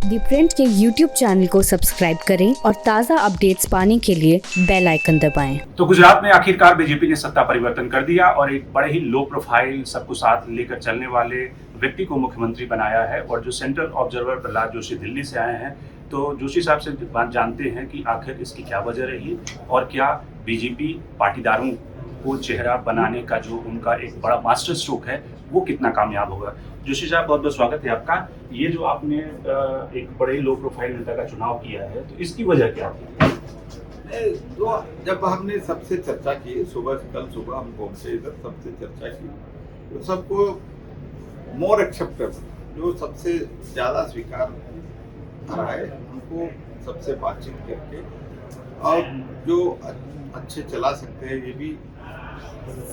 दी print के YouTube channel को subscribe करें और ताज़ा अपडेट्स पाने के लिए बेल आइकन दबाएं। तो गुजरात में आखिरकार बीजेपी ने सत्ता परिवर्तन कर दिया और एक बड़े ही लो प्रोफाइल सबको साथ लेकर चलने वाले व्यक्ति को मुख्यमंत्री बनाया है। और जो सेंट्रल ऑब्जर्वर प्रहलाद जोशी दिल्ली से आए हैं, तो जोशी साहब से बात जानते हैं कि आखिर इसकी क्या वजह रही और क्या बीजेपी पाटीदारों को चेहरा बनाने का जो उनका एक बड़ा मास्टर स्ट्रोक है वो कितना कामयाब होगा। जोशी साहब, बहुत बहुत स्वागत है आपका। ये जो आपने एक बड़े लो प्रोफाइल नेता का चुनाव किया है, तो इसकी वजह क्या थी? तो जब हमने सबसे चर्चा की कल सुबह हम पहुंचे इधर, सबसे चर्चा की तो सबको मोर एक्सेप्टेबल, जो सबसे ज़्यादा स्वीकार रहा है, उनको सबसे बातचीत करके और जो अच्छे चला सकते हैं, ये भी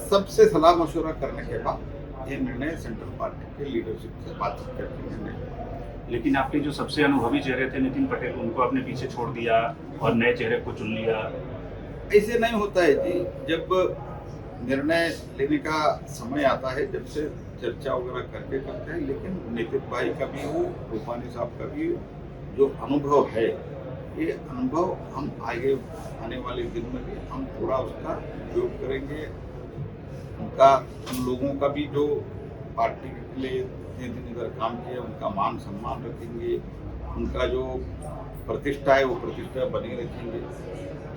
सबसे सलाह मशवरा करने के बाद ये निर्णय सेंट्रल पार्टी के लीडरशिप से बातचीत करके निर्णय। लेकिन आपके जो सबसे अनुभवी चेहरे थे नितिन पटेल, उनको आपने पीछे छोड़ दिया और नए चेहरे को चुन लिया। ऐसे नहीं होता है जी, जब निर्णय लेने का समय आता है, जब से चर्चा वगैरह करके करते हैं। लेकिन नितिन भाई का भी हो, रूपानी साहब का भी जो अनुभव है, ये अनुभव हम आगे आने वाले दिन में भी हम थोड़ा उसका उपयोग करेंगे। उन लोगों का भी जो पार्टी के लिए इतने दिन इधर काम किया, उनका मान सम्मान रखेंगे, उनका जो प्रतिष्ठा है वो प्रतिष्ठा बनी रखेंगे।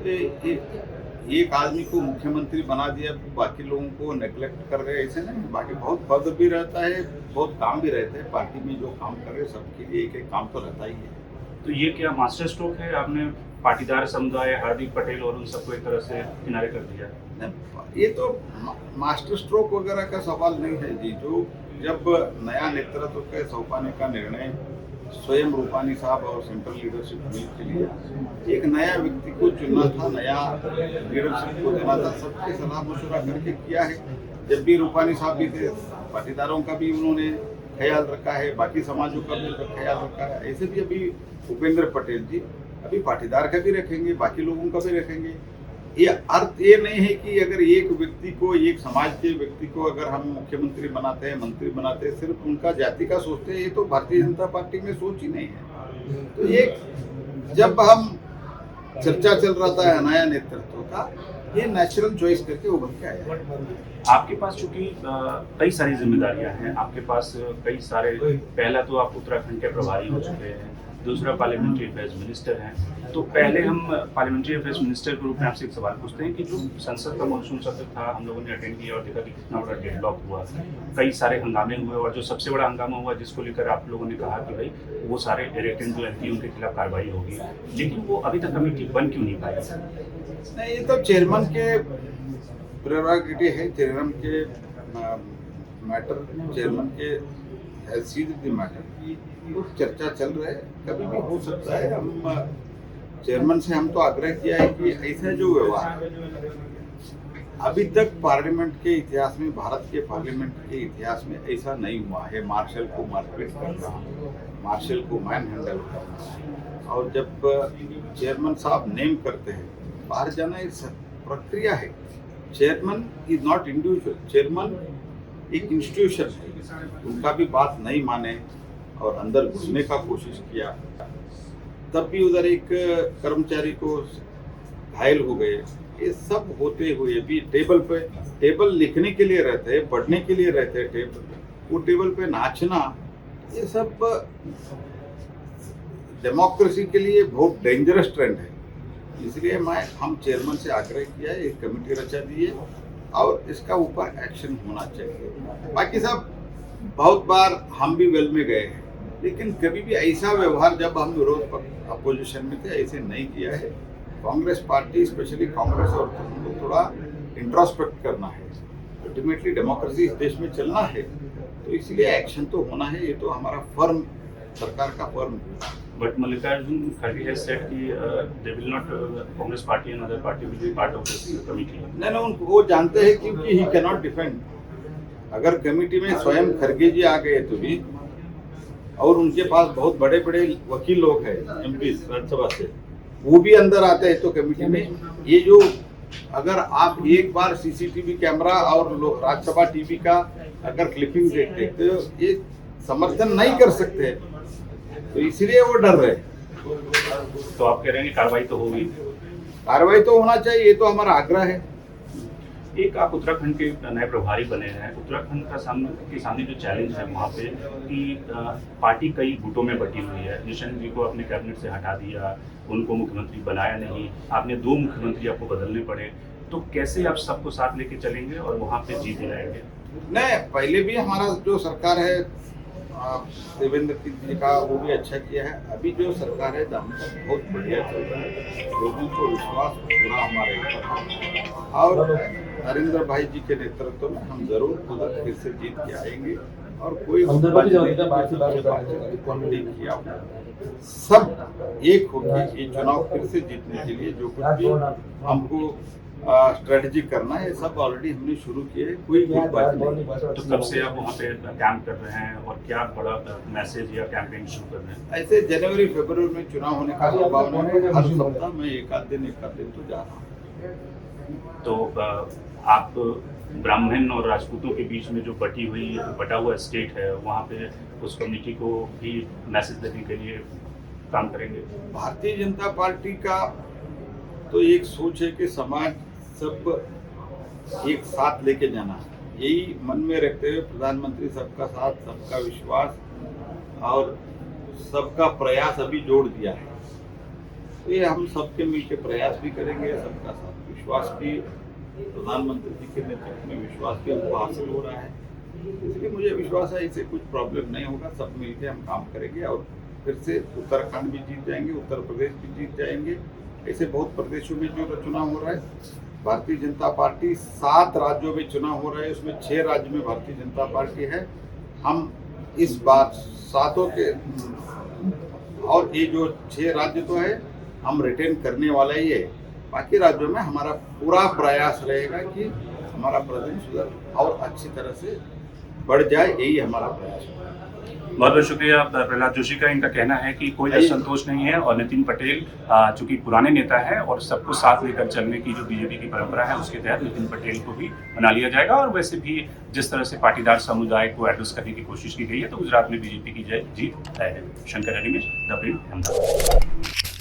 तो एक आदमी को मुख्यमंत्री बना दिया, बाकी लोगों को नेग्लेक्ट कर रहे, ऐसे नहीं। बाकी बहुत पद भी रहता है, बहुत काम भी रहते हैं पार्टी में, जो काम कर रहे सबके लिए एक एक काम तो रहता ही है। तो ये क्या मास्टर स्ट्रोक है? आपने पाटीदार समुदाय, हार्दिक पटेल और उन सबको एक तरह से किनारे कर दिया। ये तो मास्टर स्ट्रोक वगैरह का सवाल नहीं है जी। जो जब नया नेतृत्व के सौंपने का निर्णय स्वयं रूपानी साहब और सेंट्रल लीडरशिप मिल के लिए एक नया व्यक्ति को चुनना था, नया लीडरशिप को देना था, सबके सलाह मशवरा करके किया है। जब भी रूपानी साहब भी थे, पाटीदारों का भी उन्होंने ख्याल रखा है, बाकी समाजों का भी ख्याल रखा है। ऐसे भी अभी भूपेंद्र पटेल जी अभी पाटीदार का भी रखेंगे, बाकी लोगों का भी रखेंगे। ये अर्थ ये नहीं है कि अगर एक व्यक्ति को, एक समाज के व्यक्ति को अगर हम मुख्यमंत्री बनाते हैं, मंत्री बनाते हैं, सिर्फ उनका जाति का सोचते हैं, ये तो भारतीय जनता पार्टी में सोच ही नहीं है। तो ये जब हम चर्चा चल रहा था नया नेतृत्व का, ये नेचुरल चॉइस करके उभर के आया। आपके पास चूंकि कई सारी जिम्मेदारियां हैं, आपके पास कई सारे, पहला तो आप उत्तराखंड के प्रभारी हो चुके हैं, दूसरा पार्लियामेंट्री अफेयर्स मिनिस्टर हैं। तो पहले हम पार्लियामेंट्री अफेयर्स मिनिस्टर के रूप में आपसे एक सवाल पूछते हैं कि जो संसद का मॉनसून सत्र था, हम लोगों ने अटेंड किया और देखा कि कितना बड़ा डेडलॉक हुआ, कई सारे हंगामे हुए, और जो सबसे बड़ा हंगामा हुआ जिसको लेकर आप लोगों ने कहा कि भाई वो सारे इरेक्टेंट जो एमपी उनके खिलाफ कार्रवाई होगी, लेकिन वो अभी तक कमेटी बन क्यों नहीं पाई? नहीं, ये तो चेयरमैन के प्रेरोगेटिव है, चेयरमैन के मैटर, चेयरमैन के हैसियत द मैटर की चर्चा चल रहा है, कभी भी हो सकता है। हम चेयरमैन से हम तो आग्रह किया है कि ऐसा जो व्यवहार अभी तक पार्लियामेंट के इतिहास में, भारत के पार्लियामेंट के इतिहास में ऐसा नहीं हुआ है। मार्शल को मारपीट करना, मार्शल को मैन हैंडल करना, और जब चेयरमैन साहब नेम करते हैं, बाहर जाना एक प्रक्रिया है। Chairman is not individual, chairman एक इंस्टीट्यूशन है। उनका भी बात नहीं माने और अंदर घुसने का कोशिश किया, तब भी उधर एक कर्मचारी को घायल हो गए। ये सब होते हुए भी टेबल लिखने के लिए रहते हैं, पढ़ने के लिए रहते हैं टेबल, वो टेबल पे नाचना, ये सब डेमोक्रेसी के लिए बहुत डेंजरस ट्रेंड है। इसलिए हम चेयरमैन से आग्रह किया है, एक कमेटी रचा दी है और इसका ऊपर एक्शन होना चाहिए। बाकी सब बहुत बार हम भी वेल में गए हैं, लेकिन कभी भी ऐसा व्यवहार जब हम विरोध अपोजिशन में थे ऐसे नहीं किया है। कांग्रेस पार्टी, स्पेशली कांग्रेस और को थोड़ा इंट्रोस्पेक्ट करना है। अल्टीमेटली डेमोक्रेसी इस देश में चलना है, तो इसलिए एक्शन तो होना है। ये तो हमारा फर्म, सरकार का firm. But Mallikarjun Kharge has said कि they will not, Congress party and other party will be part of this committee. नहीं, वो जानते हैं क्योंकि he cannot defend। अगर कमेटी में स्वयं खरगे जी आ गए तो भी, और उनके पास बहुत बड़े बड़े वकील लोग हैं, एमपी राज्यसभा से, वो भी अंदर आते हैं तो कमेटी में। ये जो अगर आप एक बार सीसीटीवी कैमरा और राज्यसभा टीवी का अगर क्लिपिंग देखते तो ये समर्थन नहीं कर सकते। तो इसलिए वो डर रहे। तो आप कह रहे हैं कि कार्रवाई तो होगी। कार्रवाई तो होना चाहिए, ये तो हमारा आग्रह है। एक आप उत्तराखंड के नए प्रभारी बने हैं, उत्तराखंड का सामने जो चैलेंज है वहाँ पे कि पार्टी कई गुटों में बटी हुई है। निशंक जी को अपने कैबिनेट से हटा दिया, उनको मुख्यमंत्री बनाया नहीं, आपने 2 मुख्यमंत्री आपको बदलने पड़े, तो कैसे आप सबको साथ लेके चलेंगे और वहाँ पे जीत दिलाएंगे? नहीं, पहले भी हमारा जो सरकार है देवेंद्र जी का, वो भी अच्छा किया है। अभी जो सरकार है दामोदर बहुत बढ़िया चल रहा है, लोगों को विश्वास पूरा हमारे ऊपर है और नरेंद्र भाई जी के नेतृत्व में हम जरूर उधर फिर से जीत के आएंगे और कोई किया सब एक होकर ये चुनाव फिर से जीतने के लिए जो कुछ भी हमको स्ट्रेटेजी करना है, सब ऑलरेडी हमने शुरू किए। कोई बात नहीं। तो कब से आप वहाँ पे कैंप कर रहे हैं और क्या बड़ा मैसेज या कैंपेन शुरू कर रहे हैं? ऐसे जनवरी फरवरी में चुनाव होने का संभावना है। हर सप्ताह में एक आध दिन तो जा रहा हूँ। तो आप ब्राह्मण और राजपूतों के बीच में जो बटा हुआ स्टेट है, वहाँ पे उस कम्युनिटी को भी मैसेज देने के लिए काम करेंगे। भारतीय जनता पार्टी का तो एक सोच है कि समाज सब एक साथ लेके जाना है। यही मन में रखते हुए प्रधानमंत्री सबका साथ, सबका विश्वास और सबका प्रयास अभी जोड़ दिया है। तो ये हम सबके मिलकर प्रयास भी करेंगे, सबका साथ विश्वास भी, प्रधानमंत्री जी के नेतृत्व में विश्वास भी हमको हासिल हो रहा है। इसलिए मुझे विश्वास है इससे कुछ प्रॉब्लम नहीं होगा। सब मिलकर हम काम करेंगे और फिर से उत्तराखंड भी जीत जाएंगे, उत्तर प्रदेश भी जीत जाएंगे। ऐसे बहुत प्रदेशों में जो चुनाव हो रहा है, भारतीय जनता पार्टी 7 राज्यों में चुनाव हो रहा है, उसमें 6 राज्य में भारतीय जनता पार्टी है। हम इस बार 7 के और ये जो 6 राज्य तो है हम रिटेन करने वाला ही है। बाकी राज्यों में हमारा पूरा प्रयास रहेगा कि हमारा प्रेजेंस उधर और अच्छी तरह से बढ़ जाए, यही हमारा प्रयास है। बहुत बहुत शुक्रिया प्रहलाद जोशी का। इनका कहना है कि कोई असंतोष नहीं है और नितिन पटेल चूंकि पुराने नेता है और सबको साथ लेकर चलने की जो बीजेपी की परंपरा है उसके तहत नितिन पटेल को भी बना लिया जाएगा। और वैसे भी जिस तरह से पाटीदार समुदाय को एड्रेस करने की कोशिश की गई है, तो गुजरात में बीजेपी की जीत तय है। शंकर हरिमेश, द प्रिंट, अहमदाबाद।